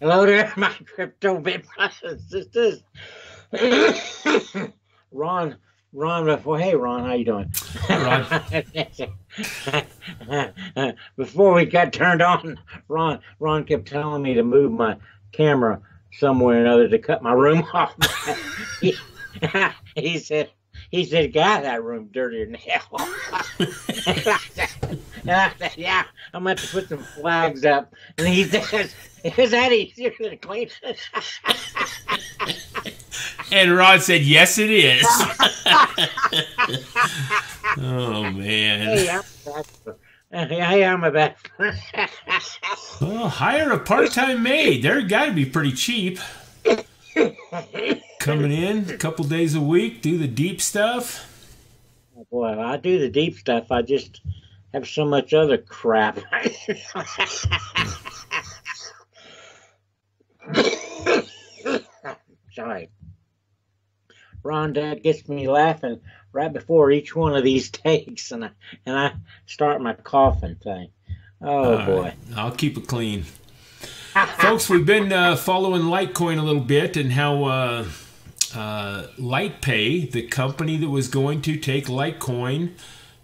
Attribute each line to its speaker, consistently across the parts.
Speaker 1: Hello there, my crypto bitcoin sisters. Ron, before, hey, Ron, how you doing? Before we got turned on, Ron kept telling me to move my camera somewhere or another to cut my room off. he, he said, God, that room dirtier than hell. And I said, yeah, I'm going to have to put some flags up. And he says, is that easier than clean it?
Speaker 2: And Rod said, yes, it is. Oh, man.
Speaker 1: Hey, I'm a bad.
Speaker 2: Well, hire a part-time maid. They're got to be pretty cheap. Coming in a couple days a week, do the deep stuff.
Speaker 1: Oh, boy, I do the deep stuff. I just have so much other crap. Sorry. Ron, Dad gets me laughing right before each one of these takes, and I start my coughing thing. Oh, boy.
Speaker 2: Right. I'll keep it clean. Folks, we've been following Litecoin a little bit and how LitePay, the company that was going to take Litecoin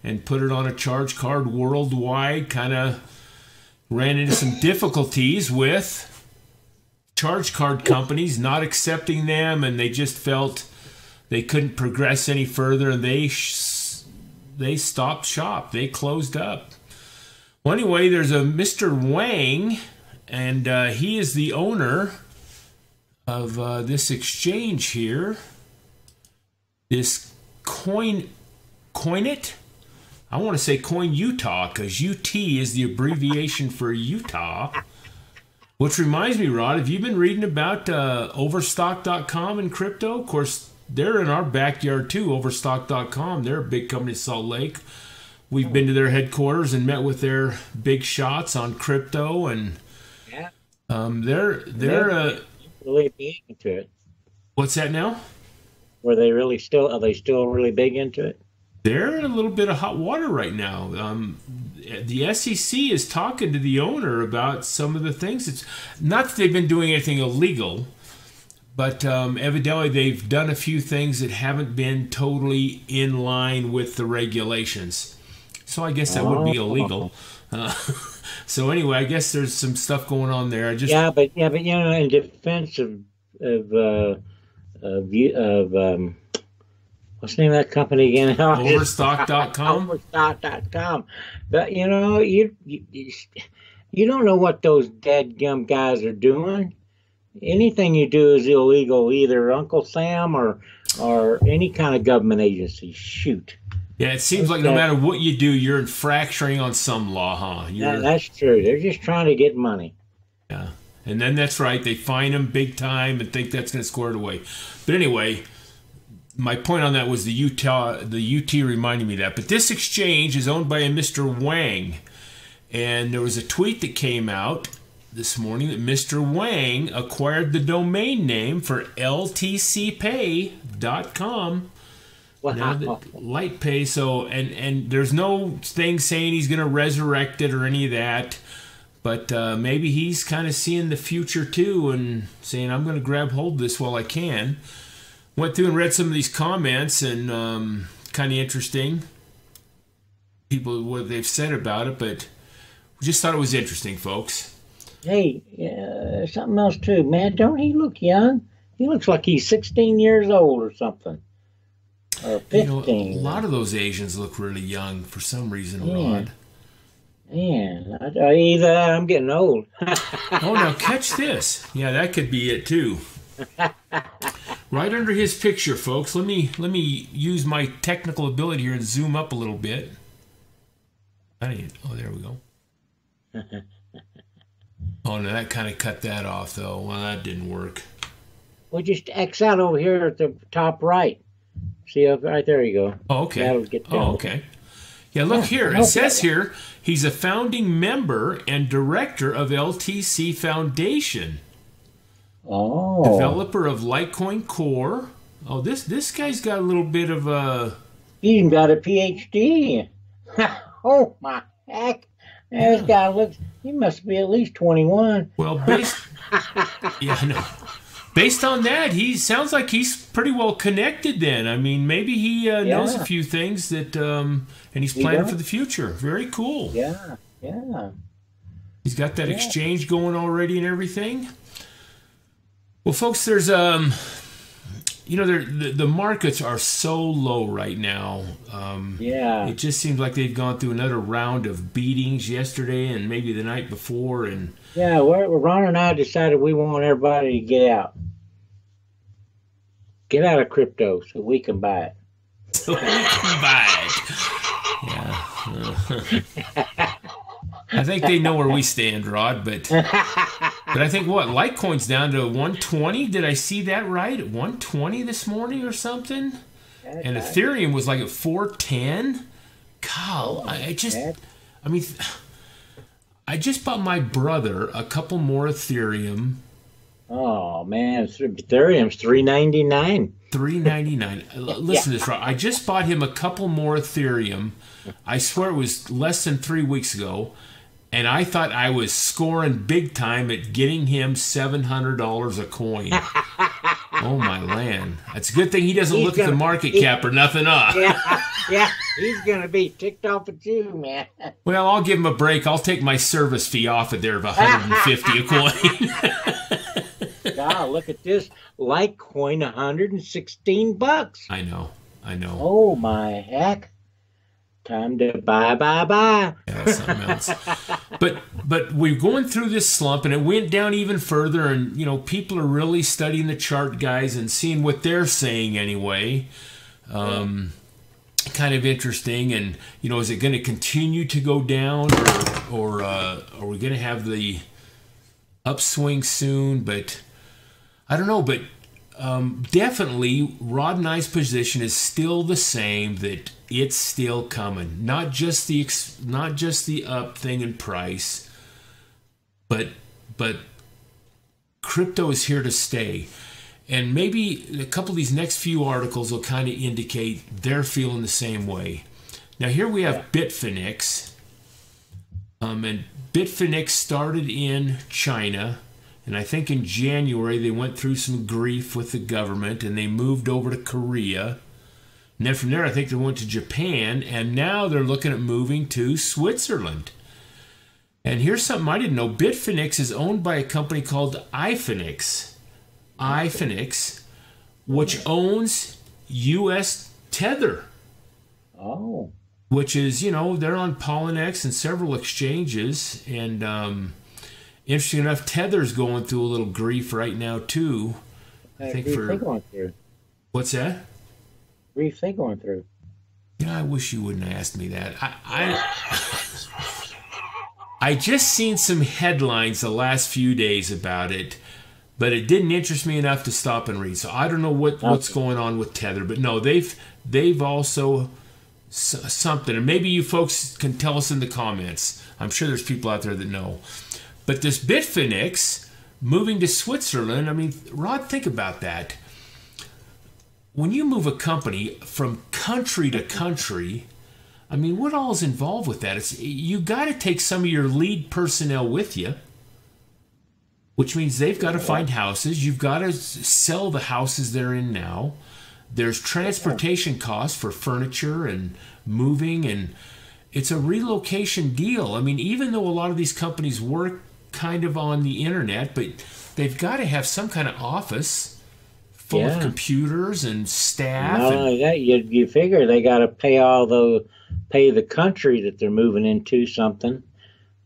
Speaker 2: and put it on a charge card worldwide, kind of ran into some difficulties with charge card companies not accepting them, and they just felt they couldn't progress any further, and they stopped shop. They closed up. Well, anyway, there's a Mr. Wang, and he is the owner of this exchange here. This Coinit. I want to say Coin Utah, because UT is the abbreviation for Utah. Which reminds me, Rod, have you been reading about Overstock.com and crypto? Of course, they're in our backyard too, Overstock.com. They're a big company in Salt Lake. We've been to their headquarters and met with their big shots on crypto, and they're
Speaker 1: really big into it.
Speaker 2: What's that now?
Speaker 1: Are they still really big into it?
Speaker 2: They're in a little bit of hot water right now. The SEC is talking to the owner about some of the things. It's not that they've been doing anything illegal, but evidently they've done a few things that haven't been totally in line with the regulations. So I guess that would be illegal. So anyway, I guess there's some stuff going on there.
Speaker 1: But in defense of what's the name of that company again?
Speaker 2: Overstock.com.
Speaker 1: Overstock.com. But you don't know what those dead-gum guys are doing. Anything you do is illegal, either Uncle Sam or any kind of government agency. Shoot.
Speaker 2: Yeah, it seems like no matter what you do, you're infracting on some law, huh?
Speaker 1: That's true. They're just trying to get money.
Speaker 2: Yeah, and then that's right. They fine them big time and think that's going to square it away. But anyway, my point on that was the UT reminded me of that. But this exchange is owned by a Mr. Wang. And there was a tweet that came out this morning that Mr. Wang acquired the domain name for LTCPay.com.
Speaker 1: Wow.
Speaker 2: Now LitePay, so and there's no thing saying he's going to resurrect it or any of that, but maybe he's kind of seeing the future too and saying, I'm going to grab hold of this while I can. Went through and read some of these comments, and kind of interesting, people what they've said about it, but we just thought it was interesting, folks.
Speaker 1: Hey, something else too, man. Don't he look young? He looks like he's 16 years old or something. Or 15.
Speaker 2: A lot of those Asians look really young for some reason, Rod.
Speaker 1: Man, either I'm getting old.
Speaker 2: Oh, now catch this. Yeah, that could be it too. Right under his picture, folks. Let me use my technical ability here and zoom up a little bit. Oh, there we go. Oh, no, that kind of cut that off, though. Well, that didn't work.
Speaker 1: Well, just X out over here at the top right. See, right there you go.
Speaker 2: Oh, okay.
Speaker 1: That'll get down.
Speaker 2: Oh, okay. Yeah, look here. It says here he's a founding member and director of LTC Foundation.
Speaker 1: Oh.
Speaker 2: Developer of Litecoin Core. Oh, this guy's got a little bit of a...
Speaker 1: He even got a PhD. Oh, my heck. Man, this guy looks. He must be at least 21.
Speaker 2: Well, yeah, I know. Based on that, he sounds like he's pretty well connected then. I mean, maybe he knows a few things that, and he's planning for the future. Very cool.
Speaker 1: Yeah.
Speaker 2: He's got that exchange going already and everything. Well, folks, there's, the markets are so low right now. It just seems like they've gone through another round of beatings yesterday and maybe the night before. And
Speaker 1: yeah, Ron and I decided we want everybody to get out. Get out of crypto so we can buy it.
Speaker 2: So we can buy it. Yeah. I think they know where we stand, Rod, but I think Litecoin's down to 120. Did I see that right? At 120 this morning or something? And Ethereum was like at 410. God, I just bought my brother a couple more Ethereum.
Speaker 1: Oh man, Ethereum's $3.99.
Speaker 2: $3.99. Listen to this, Rod. I just bought him a couple more Ethereum. I swear it was less than 3 weeks ago. And I thought I was scoring big time at getting him $700 a coin. Oh, my land. It's a good thing he doesn't look at the market cap or nothing up.
Speaker 1: Yeah, he's going to be ticked off at you, man.
Speaker 2: Well, I'll give him a break. I'll take my service fee off of there of $150 a coin.
Speaker 1: God, look at this. Litecoin, $116.
Speaker 2: I know.
Speaker 1: Oh, my heck. Time to buy.
Speaker 2: Yeah, something else. But we're going through this slump, and it went down even further. And people are really studying the chart, guys, and seeing what they're saying anyway. Kind of interesting. And is it going to continue to go down, or are we going to have the upswing soon? But I don't know. But definitely, Rod and I's position is still the same, that it's still coming. Not just the up thing in price, but crypto is here to stay. And maybe a couple of these next few articles will kind of indicate they're feeling the same way. Now here we have Bitfinex, and Bitfinex started in China. And I think in January they went through some grief with the government and they moved over to Korea. And then from there I think they went to Japan, and now they're looking at moving to Switzerland. And here's something I didn't know. Bitfinex is owned by a company called Ifinix, which owns US Tether.
Speaker 1: Oh.
Speaker 2: Which is, they're on Polynex and several exchanges. And interesting enough, Tether's going through a little grief right now too. I think
Speaker 1: they going through.
Speaker 2: What's that?
Speaker 1: Grief they going through.
Speaker 2: I wish you wouldn't have asked me that. I just seen some headlines the last few days about it, but it didn't interest me enough to stop and read. So I don't know what's going on with Tether, but no, they've also something, and maybe you folks can tell us in the comments. I'm sure there's people out there that know. But this Bitfinex moving to Switzerland, I mean, Rod, think about that. When you move a company from country to country, I mean, what all is involved with that? You got to take some of your lead personnel with you, which means they've got to find houses. You've got to sell the houses they're in now. There's transportation costs for furniture and moving, and it's a relocation deal. I mean, even though a lot of these companies work kind of on the internet, but they've got to have some kind of office full of computers and staff.
Speaker 1: No, you figure they got to pay pay the country that they're moving into something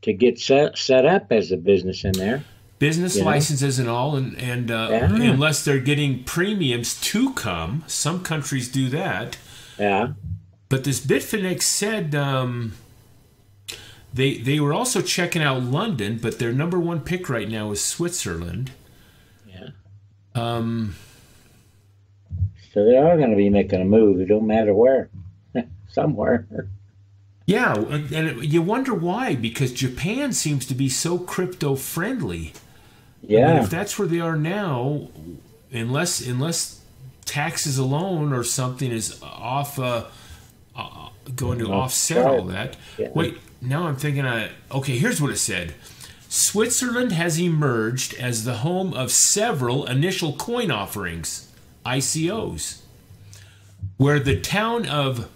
Speaker 1: to get set up as a business in there.
Speaker 2: Business licenses and all, and unless they're getting premiums to come, some countries do that.
Speaker 1: Yeah.
Speaker 2: But this Bitfinex said they were also checking out London, but their number one pick right now is Switzerland.
Speaker 1: Yeah. So they are going to be making a move. It don't matter where, somewhere.
Speaker 2: Yeah, and you wonder why, because Japan seems to be so crypto friendly.
Speaker 1: Yeah.
Speaker 2: I mean, if that's where they are now, unless taxes alone or something is off, going to offset all that.
Speaker 1: Yeah.
Speaker 2: Wait, now I'm thinking, okay, here's what it said. Switzerland has emerged as the home of several initial coin offerings, ICOs, where the town of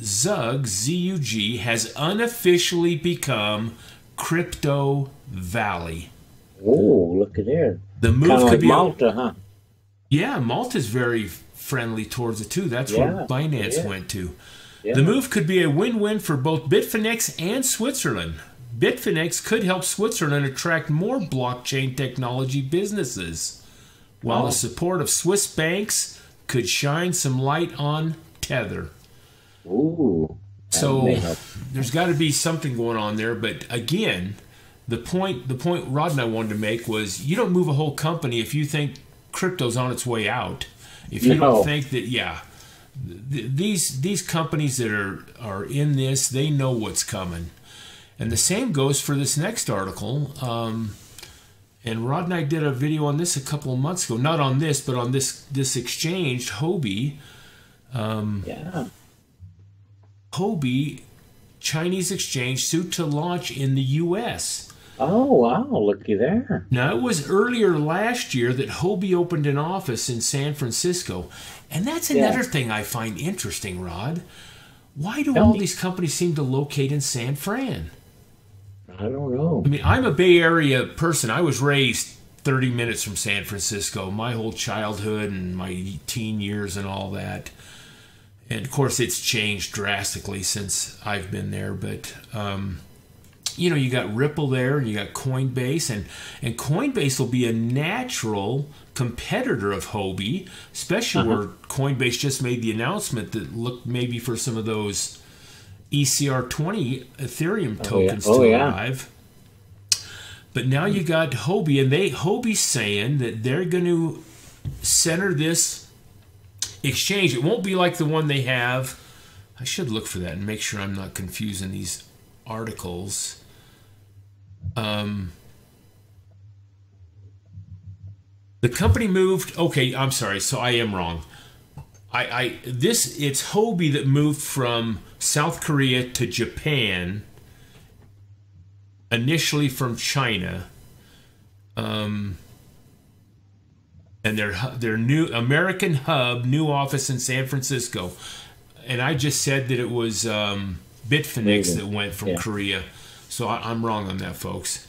Speaker 2: Zug, Z-U-G, has unofficially become Crypto Valley.
Speaker 1: Oh, look at there.
Speaker 2: The move
Speaker 1: Kind of
Speaker 2: could
Speaker 1: like
Speaker 2: be
Speaker 1: Malta, huh?
Speaker 2: Yeah, Malta's very friendly towards it too. That's where Binance went to.
Speaker 1: Yeah.
Speaker 2: The move could be a win-win for both Bitfinex and Switzerland. Bitfinex could help Switzerland attract more blockchain technology businesses, while the support of Swiss banks could shine some light on Tether.
Speaker 1: Ooh.
Speaker 2: So there's got to be something going on there. But again, the point Rod and I wanted to make was you don't move a whole company if you think crypto's on its way out. If you don't think that, these companies that are in this, they know what's coming. And the same goes for this next article. And Rod and I did a video on this a couple of months ago. Not on this, but on this exchange, Huobi. Huobi, Chinese exchange, sued to launch in the U.S.
Speaker 1: Oh, wow, looky there.
Speaker 2: Now, it was earlier last year that Huobi opened an office in San Francisco. And that's another thing I find interesting, Rod. Why do all these companies seem to locate in San Fran?
Speaker 1: I don't know.
Speaker 2: I mean, I'm a Bay Area person. I was raised 30 minutes from San Francisco, my whole childhood and my teen years and all that. And, of course, it's changed drastically since I've been there. But, you got Ripple there and you got Coinbase. And Coinbase will be a natural competitor of Huobi, especially where Coinbase just made the announcement that looked maybe for some of those ECR20 Ethereum tokens to arrive. But now you got Huobi, and Huobi's saying that they're going to center this exchange. It won't be like the one they have. I should look for that and make sure I'm not confusing these articles. The company moved. Okay, I'm sorry. So I am wrong. It's Huobi that moved from South Korea to Japan, initially from China, and their new American hub, new office in San Francisco. And I just said that it was Bitfinex that went from Korea, so I'm wrong on that, folks.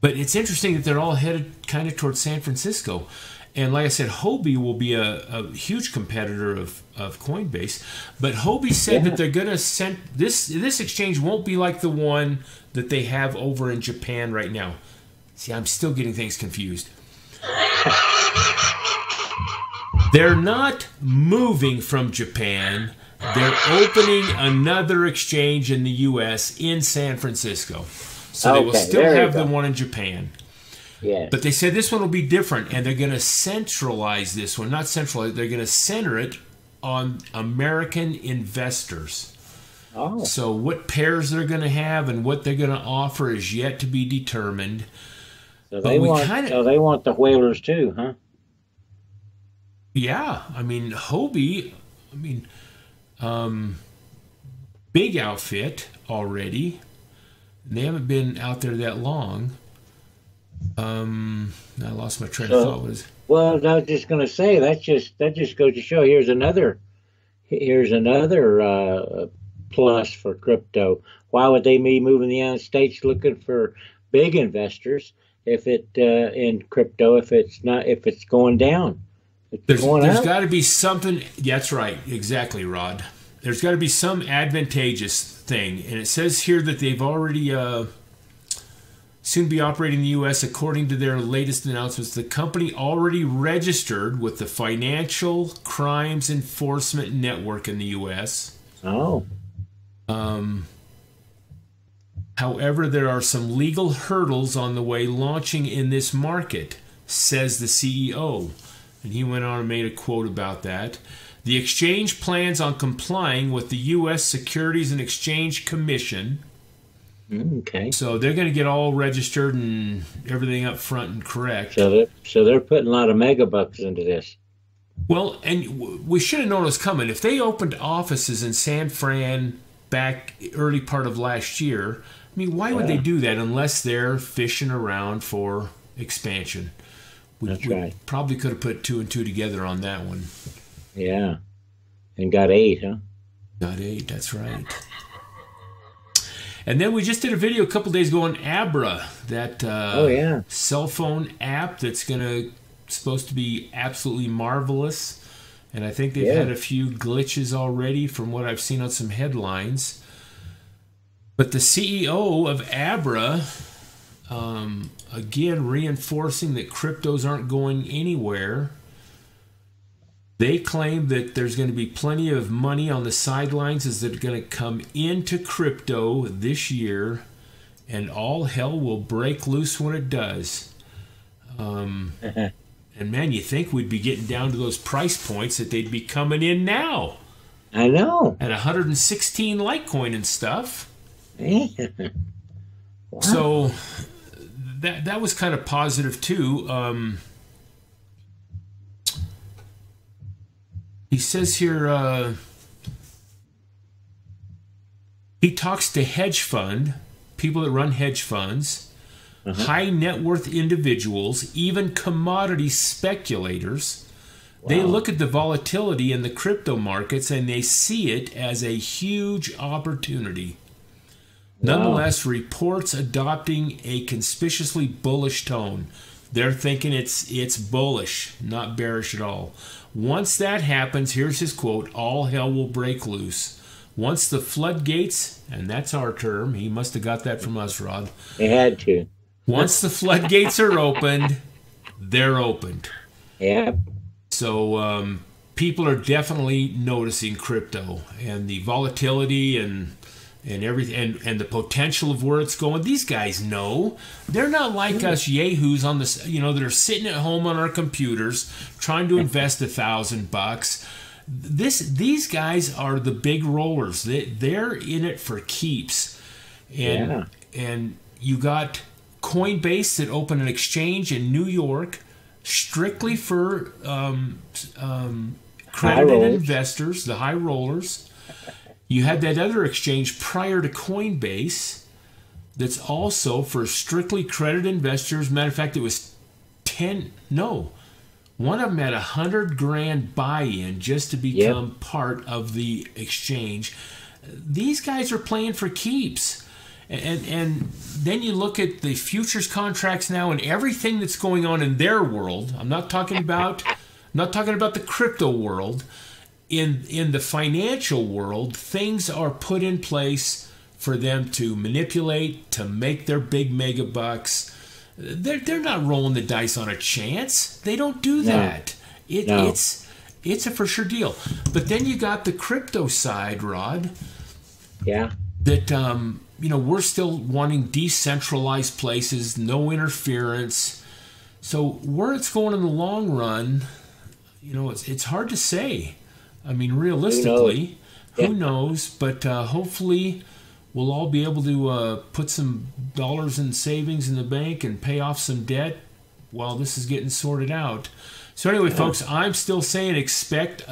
Speaker 2: But it's interesting that they're all headed kind of towards San Francisco. And like I said, Huobi will be a huge competitor of Coinbase. But Huobi said that they're going to send this exchange won't be like the one that they have over in Japan right now. See, I'm still getting things confused. They're not moving from Japan. They're opening another exchange in the U.S. in San Francisco. So they will still have the one in Japan.
Speaker 1: Yes.
Speaker 2: But they said this one will be different, and they're going to centralize this one. Not centralize, they're going to center it on American investors.
Speaker 1: Oh.
Speaker 2: So what pairs they're going to have and what they're going to offer is yet to be determined.
Speaker 1: So they want the whalers too, huh?
Speaker 2: Yeah. I mean, Huobi, big outfit already. They haven't been out there that long. I lost my train of thought.
Speaker 1: Well, I was just going to say that just goes to show here's another plus for crypto. Why would they be moving the United States looking for big investors if in crypto if it's going down?
Speaker 2: There's got to be something. That's right, exactly, Rod. There's got to be some advantageous thing, and it says here that they've already soon be operating in the U.S. According to their latest announcements, the company already registered with the Financial Crimes Enforcement Network in the U.S.
Speaker 1: Oh.
Speaker 2: However, there are some legal hurdles on the way launching in this market, says the CEO. And he went on and made a quote about that. The exchange plans on complying with the U.S. Securities and Exchange Commission.
Speaker 1: Okay.
Speaker 2: So they're going to get all registered and everything up front and correct.
Speaker 1: So they're putting a lot of megabucks into this.
Speaker 2: Well, and we should have known it was coming. If they opened offices in San Fran back early part of last year, I mean, why would they do that unless they're fishing around for expansion?
Speaker 1: That's right.
Speaker 2: Probably could have put 2 and 2 together on that one.
Speaker 1: Yeah. And got 8, huh?
Speaker 2: Got 8, that's right. And then we just did a video a couple days ago on ABRA, that cell phone app that's supposed to be absolutely marvelous. And I think they've had a few glitches already from what I've seen on some headlines. But the CEO of ABRA, again, reinforcing that cryptos aren't going anywhere. They claim that there's going to be plenty of money on the sidelines as they're going to come into crypto this year, and all hell will break loose when it does. And man, you think we'd be getting down to those price points that they'd be coming in now.
Speaker 1: I know.
Speaker 2: At 116 Litecoin and stuff.
Speaker 1: Wow.
Speaker 2: So that was kind of positive too. He says here, he talks to hedge fund, people that run hedge funds, high net worth individuals, even commodity speculators. Wow. They look at the volatility in the crypto markets and they see it as a huge opportunity. Wow. Nonetheless, reports adopting a conspicuously bullish tone. They're thinking it's bullish, not bearish at all. Once that happens, here's his quote, all hell will break loose. Once the floodgates, and that's our term, he must have got that from us, Rod.
Speaker 1: They had to.
Speaker 2: Once the floodgates are opened, they're opened.
Speaker 1: Yep.
Speaker 2: So people are definitely noticing crypto and the volatility and everything and the potential of where it's going. These guys know. They're not like us yahoos on this, that are sitting at home on our computers trying to invest $1,000. These guys are the big rollers. They're in it for keeps. And you got Coinbase that opened an exchange in New York strictly for accredited investors, the high rollers. You had that other exchange prior to Coinbase that's also for strictly accredited investors. Matter of fact, it was one of them had $100,000 buy-in just to become part of the exchange. These guys are playing for keeps. And then you look at the futures contracts now and everything that's going on in their world. I'm not talking about the crypto world. In the financial world, things are put in place for them to manipulate, to make their big mega bucks. They're not rolling the dice on a chance. They don't do that. It's a for sure deal. But then you got the crypto side, Rod. Yeah. That we're still wanting decentralized places, no interference. So where it's going in the long run, it's hard to say. I mean, realistically, who knows? But hopefully we'll all be able to put some dollars in savings in the bank and pay off some debt while this is getting sorted out. So anyway, folks, I'm still saying expect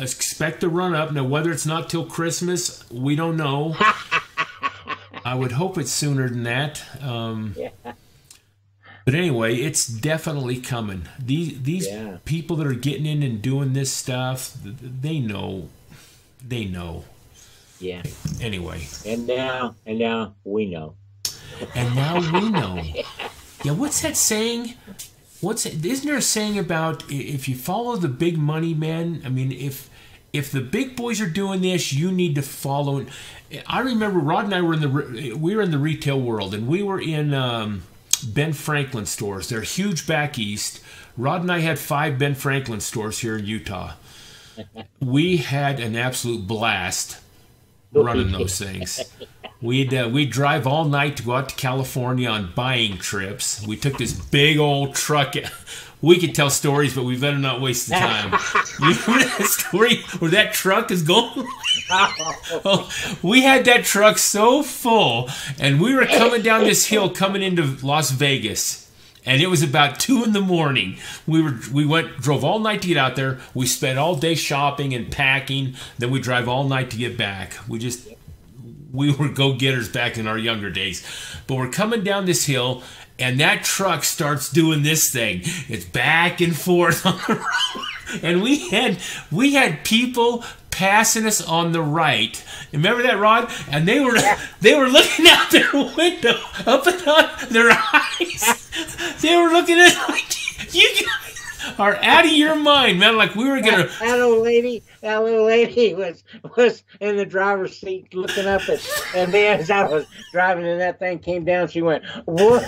Speaker 2: a run up. Now, whether it's not till Christmas, we don't know. I would hope it's sooner than that. But anyway, it's definitely coming. These people that are getting in and doing this stuff, they know. Yeah. Anyway. And now we know. And now we know. Yeah, what's that saying? Isn't there a saying about if you follow the big money men? I mean, if the big boys are doing this, you need to follow it. I remember Rod and I were in the retail world, and we were in Ben Franklin stores. They're huge back east. Rod and I had 5 Ben Franklin stores here in Utah. We had an absolute blast running those things. We'd drive all night to go out to California on buying trips. We took this big old truck. We could tell stories, but we better not waste the time. You remember that story where that truck is going? We had that truck so full, and we were coming down this hill coming into Las Vegas. And it was about 2 in the morning. We drove all night to get out there. We spent all day shopping and packing. Then we drive all night to get back. We were go-getters back in our younger days. But we're coming down this hill, and that truck starts doing this thing. It's back and forth on the road. And we had people passing us on the right. Remember that, Rod? And they were looking out their window, up and on their eyes. They were looking at us like, you guys are out of your mind, man. Like we were gonna.
Speaker 1: That little lady was in the driver's seat looking up and me as I was driving and that thing came down. She went, whoa.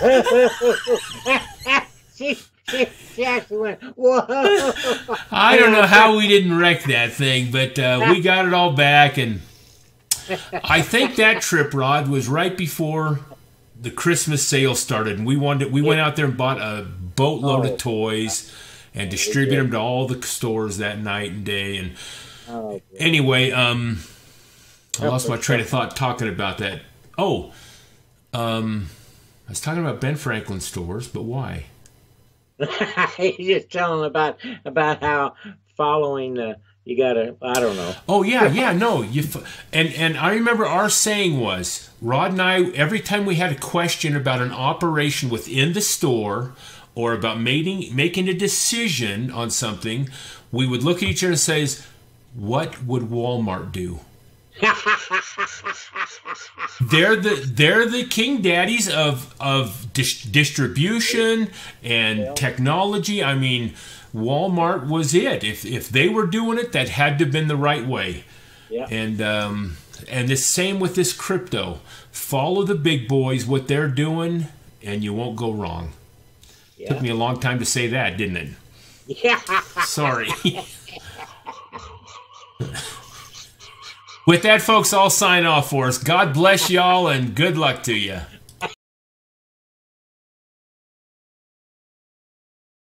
Speaker 1: She actually went, whoa.
Speaker 2: I don't know how we didn't wreck that thing, but we got it all back. And I think that trip, Rod, was right before the Christmas sale started. And we went out there and bought a boatload of toys and distributed them to all the stores that night and day. And anyway, I lost my train of thought talking about that. Oh, I was talking about Ben Franklin stores, but why?
Speaker 1: You're just telling about how following you gotta, I don't know.
Speaker 2: Oh yeah, no. And I remember our saying was, Rod and I, every time we had a question about an operation within the store or about making a decision on something, we would look at each other and say, what would Walmart do? They're the king daddies of distribution and technology. I mean, Walmart was it. If they were doing it, that had to have been the right way. Yeah. And the same with this crypto. Follow the big boys, what they're doing, and you won't go wrong. Yeah. Took me a long time to say that, didn't it?
Speaker 1: Yeah.
Speaker 2: Sorry. With that, folks, I'll sign off for us. God bless y'all, and good luck to you.